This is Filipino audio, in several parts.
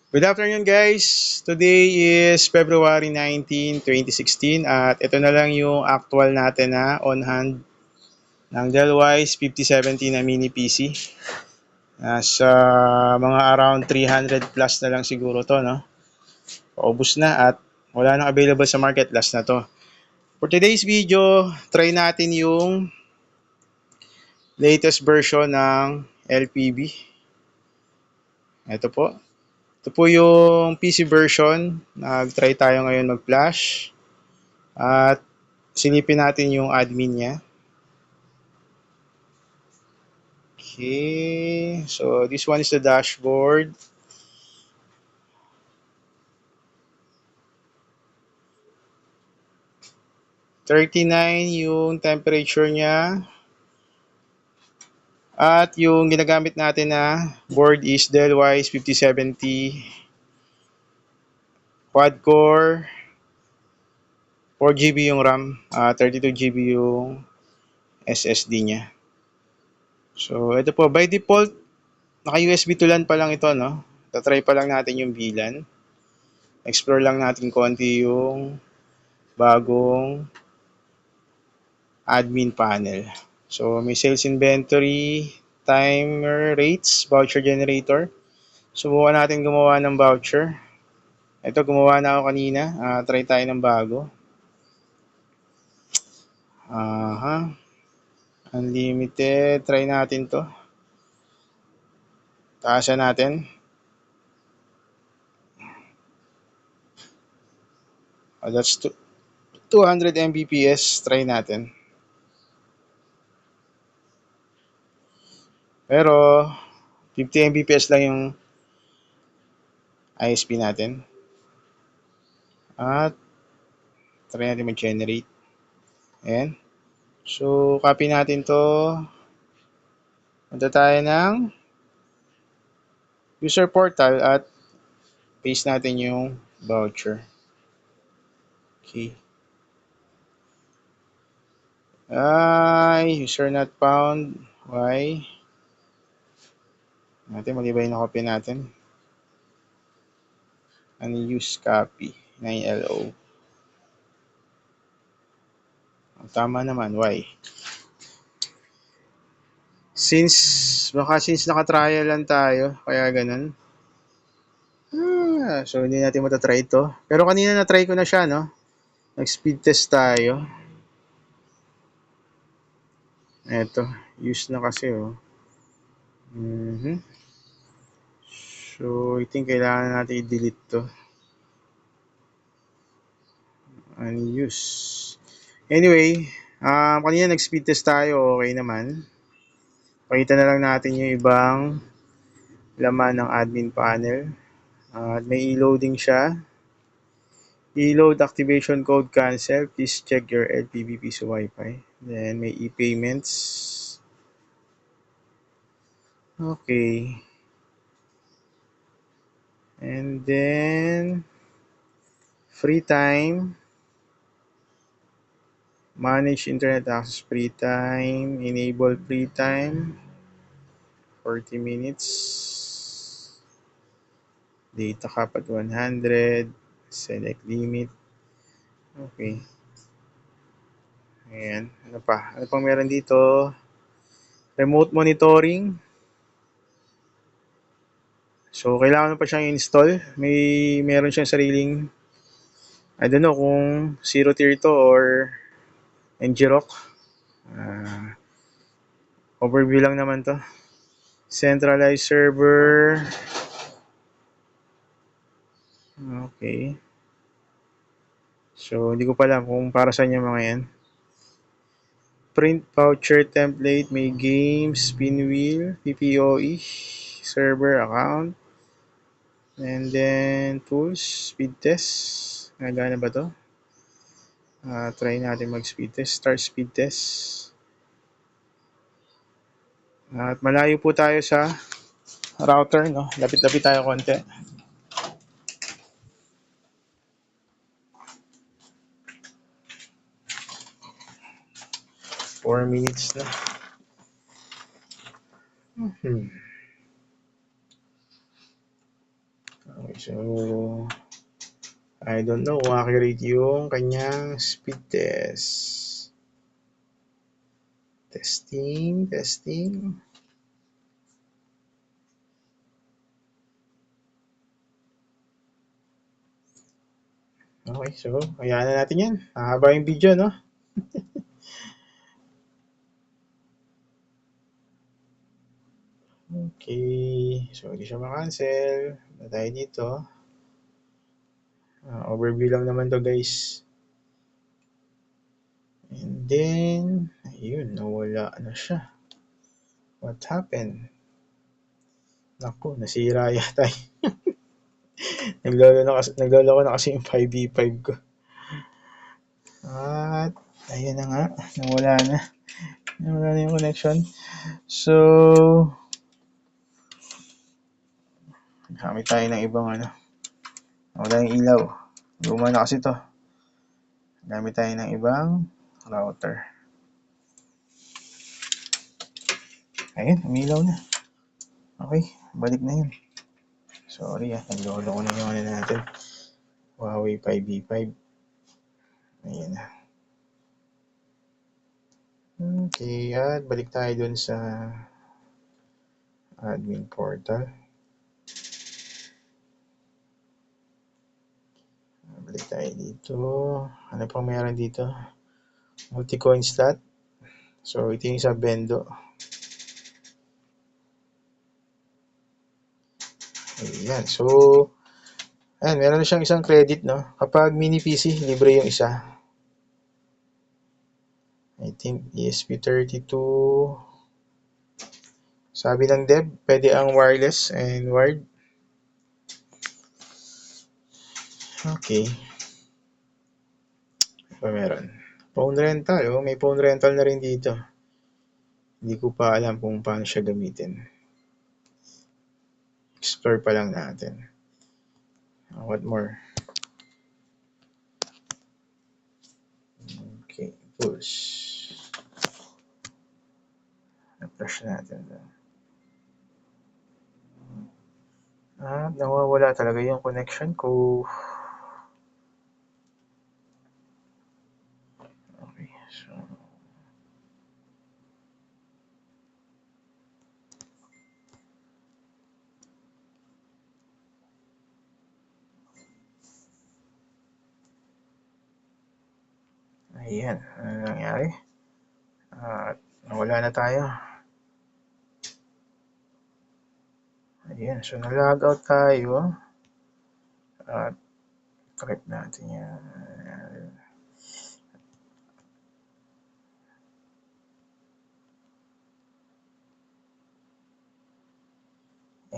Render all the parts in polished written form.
Good afternoon guys! Today is February 19, 2016 at ito na lang yung actual natin na on hand ng Dellwise 5070 na mini PC. Nasa mga around 300 plus na lang siguro to, no? Paubos na at wala nang available sa market, last na to. For today's video, try natin yung latest version ng LPB. Ito po. Ito po yung PC version. Nag-try tayo ngayon mag-flash. At silipin natin yung admin niya. Okay. So, this one is the dashboard. .39 yung temperature niya. At yung ginagamit natin na board is Dellwise 5070 quad-core. 4GB yung RAM, 32GB yung SSD niya. So, ito po. By default, naka-USB to LAN pa lang ito, no? Tatry pa lang natin yung VLAN. Explore lang natin konti yung bagong admin panel. So, may sales inventory, timer rates, voucher generator. Subukan natin gumawa ng voucher. Ito, gumawa na ako kanina. Try tayo ng bago. Aha. Unlimited. Try natin to. Taasan natin. That's 200 Mbps. Try natin. Pero, 50 Mbps lang yung ISP natin. At, try natin mag-generate. Ayan. So, copy natin to. Punta tayo ng user portal at paste natin yung voucher. Okay. User not found. Why? Natin, mag-iba yung copy natin. Unused copy. 9LO. Tama naman. Why? Since naka-trial lang tayo, kaya ganun. So, hindi natin matatry ito. Pero kanina na-try ko na siya, no? Nag-speed test tayo. Eto, use na kasi, oh. So, I think kailangan natin i-delete to. Unuse. Anyway, kanina nag-speed test tayo, okay naman. Pakita na lang natin yung ibang laman ng admin panel. May e-loading siya. E-load activation code cancel. Please check your LPB piso Wi-Fi. Then, may e-payments. Okay. And then, free time. Manage internet access free time. Enable free time. 40 minutes. Data cap at 100. Select limit. Okay. Ayan. Ano pa? Ano pang meron dito? Remote monitoring. So, kailangan pa siyang install. Meron siyang sariling, I don't know kung zero tier to or NGROC. Overview lang naman to. Centralized server. Okay. So, hindi ko pa alam kung para saan yung mga yan. Print voucher template, may games, pinwheel, PPOE, server account, and then tools, speed test. Nagana ba to? Try natin mag-speed test. Start speed test. At malayo po tayo sa router, no? Lapit-lapit tayo konti. 4 minutes na. Okay. So, I don't know kung accurate yung kanyang speed test. Testing, testing. Okay, so, hayaan na natin yan. Mahaba yung video, no? Okay, so hindi siya makancel. Na tayo dito. Overview lang naman to, guys. And then, ayun, nawala na siya. What happened? Naku, nasira yata. Naglolo na kasi yung 5v5 ko. At, ayun na nga, nawala na. Nawala na yung connection. So, gamit tayo ng ibang ano. Nawala yung ilaw. Luma na kasi to. Gamit tayo ng ibang router. Ayun, umilaw na. Okay, balik na yun. Sorry naglolo ko na yung ano natin. Huawei 5v5. Ayan na. Okay, at balik tayo dun sa admin portal. Balik tayo dito. Ano pang meron dito? Multi-coin slot. So, ito yung sa Bendo. Ayan. So, ayan, meron na siyang isang credit, no? Kapag mini PC, libre yung isa. I think ESP32. Sabi ng dev, pwede ang wireless and wired. Okay. Ano pa meron? Phone rental. Oh, may phone rental na rin dito. Hindi ko pa alam kung paano siya gamitin. Explore pa lang natin. What more? Okay, tools. Refresh natin. Nawawala talaga yung connection ko. Okay, so ayan, ano nangyari? Nawala na tayo. Ayan, so na-log out tayo. At trip natin yan.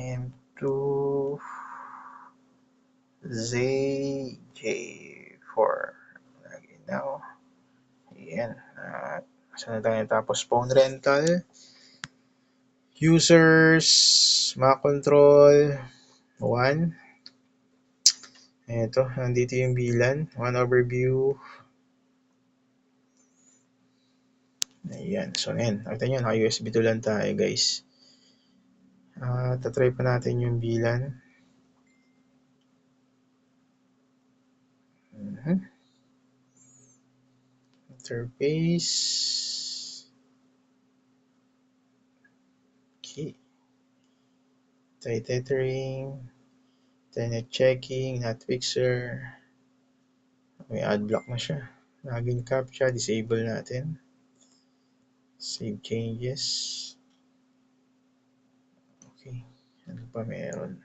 M2 ZJ4. Lagin now. Ayan. At saan na tayo tapos? Phone rental. Users. Mac control. 1. Ito, nandito yung bilan. One overview. Ayan. So, ayan. Nakita nyo, naka-USB 2 lang tayo, guys. Tatry pa natin yung bilan. Interface. Okay. Try tethering. Internet checking. Not fixer. May ad block na siya. Login captcha. Disable natin. Save changes. Okay. Ano pa meron?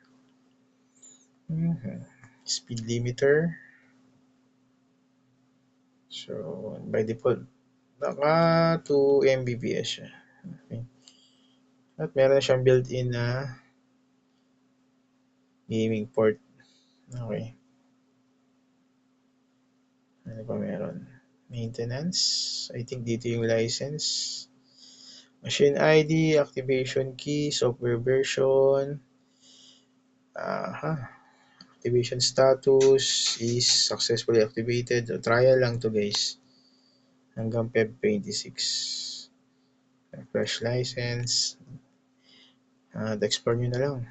Speed limiter. So, by default, naka 2 Mbps siya. Okay. At meron na siyang built-in na gaming port. Okay. Ano pa meron? Maintenance. I think dito yung license. Machine ID, activation key, software version. Activation status is successfully activated. So, trial lang to, guys. Hanggang Feb 26. Refresh license. Explore nyo na lang.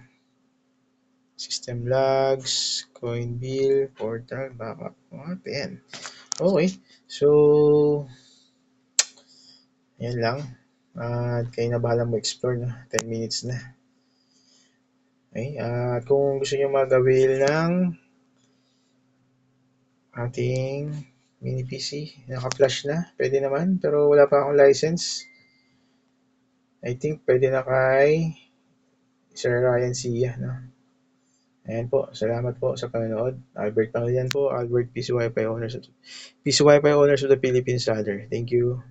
System logs, coin bill, portal, backup. Yan. Okay. So, yan lang. At kayo na bahala mo explore, no? 10 minutes na. Okay. At kung gusto nyo magawin ng ating mini PC, naka-flash na, pwede naman, pero wala pa akong license. I think pwede na kay Sir Ryan Sia, no? Ayan po, salamat po sa panonood. Albert Pangilian po, Albert PC Wi-Fi Owners of the Philippines Rather. Thank you.